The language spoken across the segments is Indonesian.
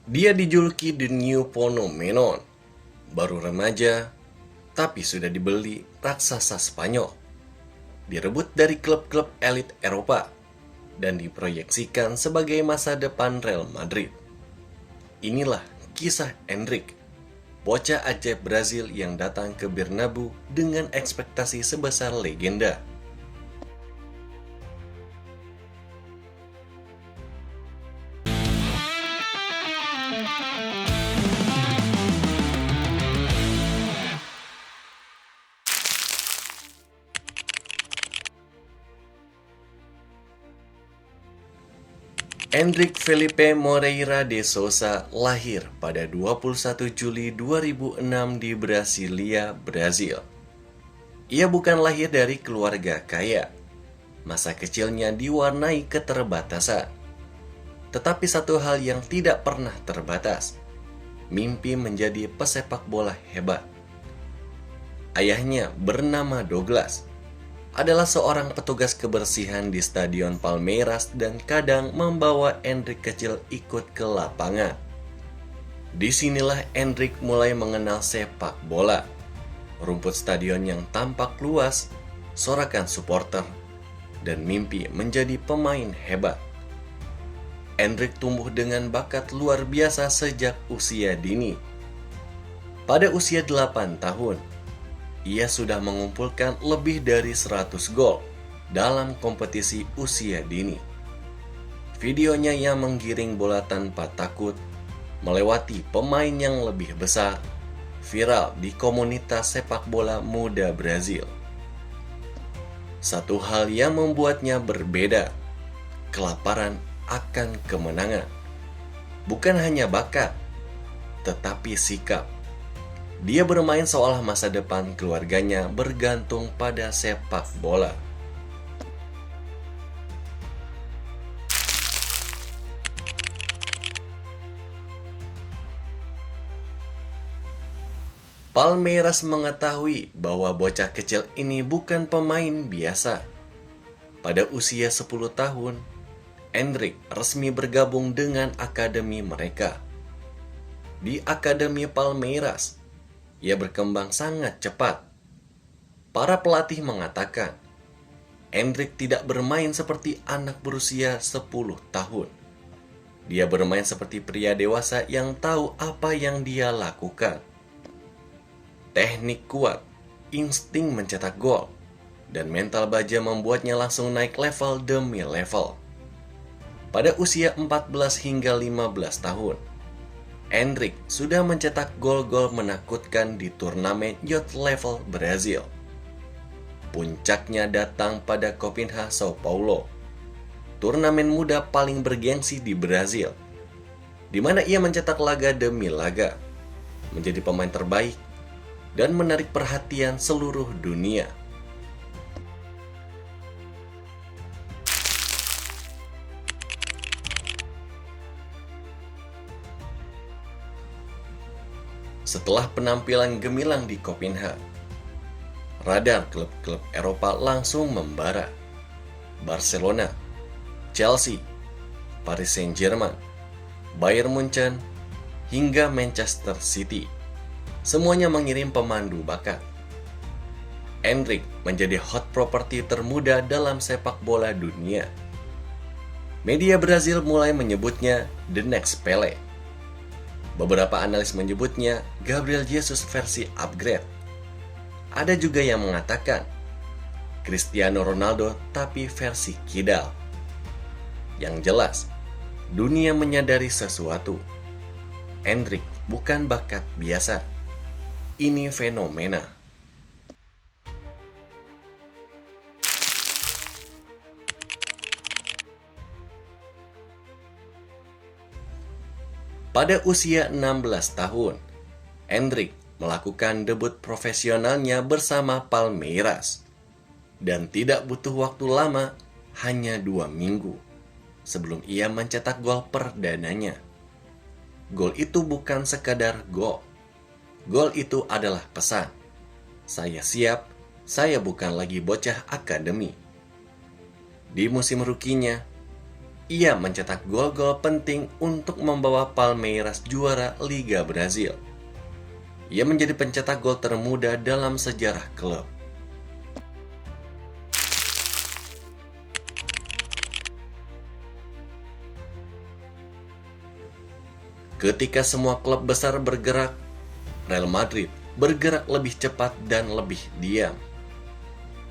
Dia dijuluki The New Phenomenon, baru remaja, tapi sudah dibeli raksasa Spanyol. Direbut dari klub-klub elit Eropa, dan diproyeksikan sebagai masa depan Real Madrid. Inilah kisah Endrick, bocah ajaib Brazil yang datang ke Bernabeu dengan ekspektasi sebesar legenda. Endrick Felipe Moreira de Souza lahir pada 21 Juli 2006 di Brasilia, Brazil. Ia bukan lahir dari keluarga kaya. Masa kecilnya diwarnai keterbatasan. Tetapi satu hal yang tidak pernah terbatas, mimpi menjadi pesepak bola hebat. Ayahnya bernama Douglas, adalah seorang petugas kebersihan di Stadion Palmeiras dan kadang membawa Endrick kecil ikut ke lapangan. Disinilah Endrick mulai mengenal sepak bola. Rumput stadion yang tampak luas, sorakan supporter, dan mimpi menjadi pemain hebat. Endrick tumbuh dengan bakat luar biasa sejak usia dini. Pada usia 8 tahun, ia sudah mengumpulkan lebih dari 100 gol dalam kompetisi usia dini. Videonya yang menggiring bola tanpa takut, melewati pemain yang lebih besar, viral di komunitas sepak bola muda Brazil. Satu hal yang membuatnya berbeda, kelaparan akan kemenangan. Bukan hanya bakat, tetapi sikap. Dia bermain seolah masa depan keluarganya bergantung pada sepak bola. Palmeiras mengetahui bahwa bocah kecil ini bukan pemain biasa. Pada usia 10 tahun, Endrick resmi bergabung dengan akademi mereka. Di Akademi Palmeiras, ia berkembang sangat cepat. Para pelatih mengatakan, Endrick tidak bermain seperti anak berusia 10 tahun. Dia bermain seperti pria dewasa yang tahu apa yang dia lakukan. Teknik kuat, insting mencetak gol, dan mental baja membuatnya langsung naik level demi level. Pada usia 14 hingga 15 tahun, Endrick sudah mencetak gol-gol menakutkan di turnamen youth level Brazil. Puncaknya datang pada Copenhagen, Sao Paulo, turnamen muda paling bergengsi di Brazil, di mana ia mencetak laga demi laga, menjadi pemain terbaik, dan menarik perhatian seluruh dunia. Setelah penampilan gemilang di Copenhagen, radar klub-klub Eropa langsung membara. Barcelona, Chelsea, Paris Saint-Germain, Bayern Munchen, hingga Manchester City. Semuanya mengirim pemandu bakat. Endrick menjadi hot property termuda dalam sepak bola dunia. Media Brazil mulai menyebutnya The Next Pele. Beberapa analis menyebutnya Gabriel Jesus versi upgrade. Ada juga yang mengatakan Cristiano Ronaldo tapi versi kidal. Yang jelas, dunia menyadari sesuatu. Endrick bukan bakat biasa. Ini fenomena. Pada usia 16 tahun, Endrick melakukan debut profesionalnya bersama Palmeiras. Dan tidak butuh waktu lama, hanya 2 minggu, sebelum ia mencetak gol perdananya. Gol itu bukan sekadar gol. Gol itu adalah pesan. Saya siap, saya bukan lagi bocah akademi. Di musim rukinya, Ia mencetak gol-gol penting untuk membawa Palmeiras juara Liga Brazil. Ia menjadi pencetak gol termuda dalam sejarah klub. Ketika semua klub besar bergerak, Real Madrid bergerak lebih cepat dan lebih diam.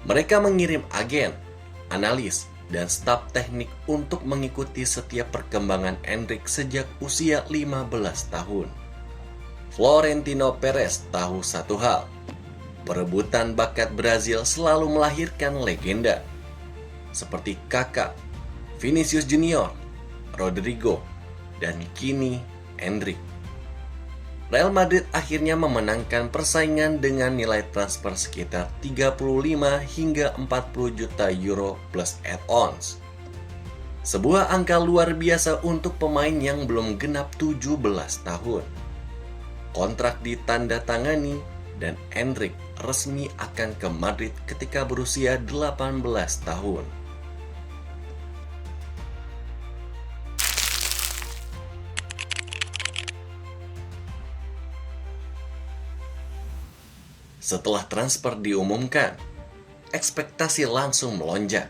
Mereka mengirim agen, analis, dan staf teknik untuk mengikuti setiap perkembangan Endrick sejak usia 15 tahun. Florentino Perez tahu satu hal, perebutan bakat Brazil selalu melahirkan legenda, seperti Kaká, Vinicius Junior, Rodrigo, dan kini Endrick. Real Madrid akhirnya memenangkan persaingan dengan nilai transfer sekitar 35 hingga 40 juta euro plus add-ons. Sebuah angka luar biasa untuk pemain yang belum genap 17 tahun. Kontrak ditandatangani dan Endrick resmi akan ke Madrid ketika berusia 18 tahun. Setelah transfer diumumkan, ekspektasi langsung melonjak.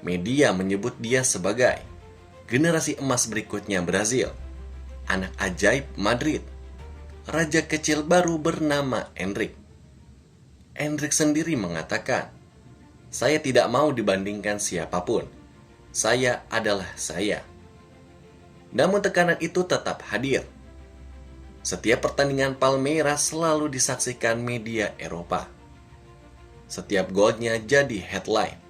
Media menyebut dia sebagai generasi emas berikutnya Brazil, anak ajaib Madrid, raja kecil baru bernama Endrick. Endrick sendiri mengatakan, "Saya tidak mau dibandingkan siapapun. Saya adalah saya." Namun tekanan itu tetap hadir. Setiap pertandingan Palmeiras selalu disaksikan media Eropa. Setiap golnya jadi headline.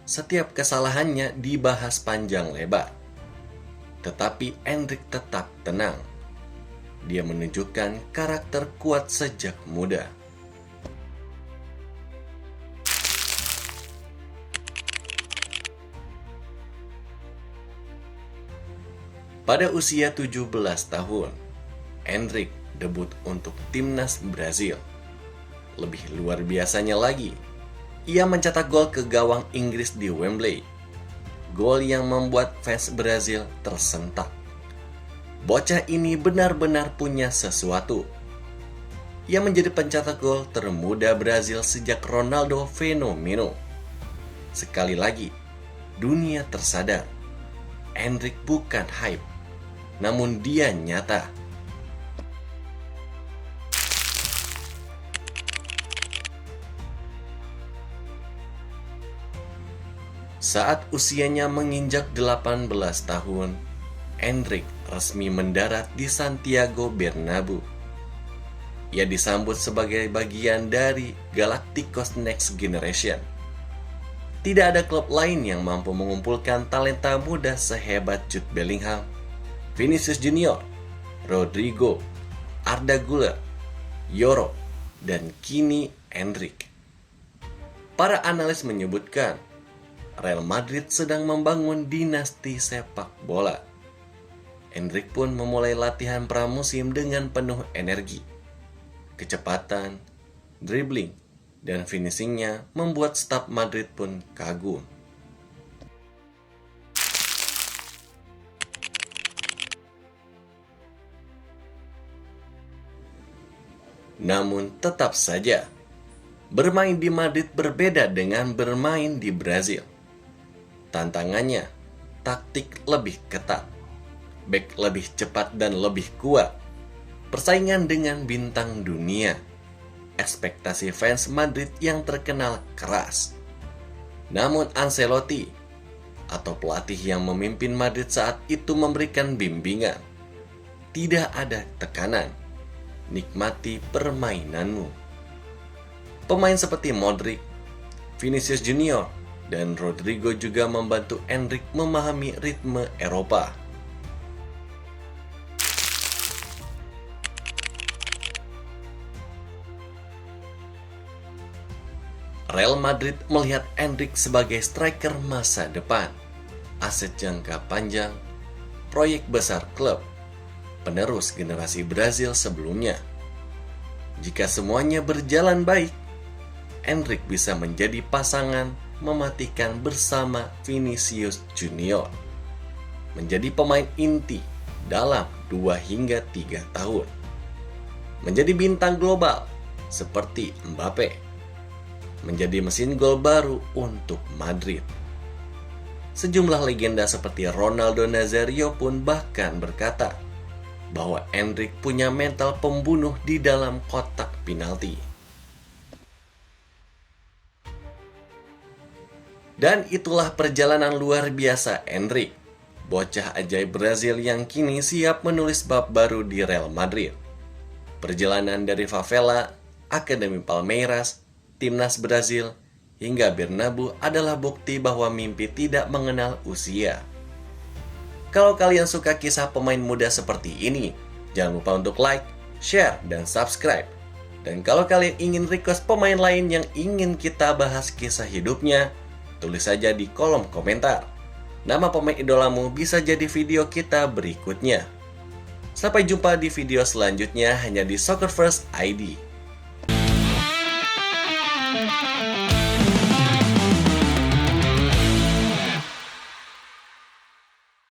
Setiap kesalahannya dibahas panjang lebar. Tetapi Endrick tetap tenang. Dia menunjukkan karakter kuat sejak muda. Pada usia 17 tahun, Endrick debut untuk timnas Brazil. Lebih luar biasanya lagi, ia mencetak gol ke gawang Inggris di Wembley. Gol yang membuat fans Brazil tersentak. Bocah ini benar-benar punya sesuatu. Ia menjadi pencetak gol termuda Brazil sejak Ronaldo Fenomeno. Sekali lagi, dunia tersadar. Endrick bukan hype, namun dia nyata. Saat usianya menginjak 18 tahun, Endrick resmi mendarat di Santiago Bernabeu. Ia disambut sebagai bagian dari Galacticos Next Generation. Tidak ada klub lain yang mampu mengumpulkan talenta muda sehebat Jude Bellingham, Vinicius Junior, Rodrigo, Arda Güler, Yoro, dan kini Endrick. Para analis menyebutkan Real Madrid sedang membangun dinasti sepak bola. Endrick pun memulai latihan pramusim dengan penuh energi. Kecepatan, dribbling, dan finishingnya membuat staf Madrid pun kagum. Namun tetap saja, bermain di Madrid berbeda dengan bermain di Brazil. Tantangannya, taktik lebih ketat, bek lebih cepat dan lebih kuat, persaingan dengan bintang dunia, ekspektasi fans Madrid yang terkenal keras. Namun Ancelotti, atau pelatih yang memimpin Madrid saat itu, memberikan bimbingan. Tidak ada tekanan, nikmati permainanmu. Pemain seperti Modric, Vinicius Junior, dan Rodrigo juga membantu Endrick memahami ritme Eropa. Real Madrid melihat Endrick sebagai striker masa depan, aset jangka panjang, proyek besar klub, penerus generasi Brazil sebelumnya. Jika semuanya berjalan baik, Endrick bisa menjadi pasangan mematikan bersama Vinicius Junior. menjadi pemain inti dalam 2 hingga 3 tahun. Menjadi bintang global seperti Mbappe. Menjadi mesin gol baru untuk Madrid. Sejumlah legenda seperti Ronaldo Nazario pun bahkan berkata bahwa Endrick punya mental pembunuh di dalam kotak penalti. Dan itulah perjalanan luar biasa Endrick, bocah ajaib Brazil yang kini siap menulis bab baru di Real Madrid. Perjalanan dari favela, Akademi Palmeiras, timnas Brazil, hingga Bernabeu adalah bukti bahwa mimpi tidak mengenal usia. Kalau kalian suka kisah pemain muda seperti ini, jangan lupa untuk like, share, dan subscribe. Dan kalau kalian ingin request pemain lain yang ingin kita bahas kisah hidupnya, tulis saja di kolom komentar. Nama pemain idolamu bisa jadi video kita berikutnya. Sampai jumpa di video selanjutnya hanya di Soccer First ID.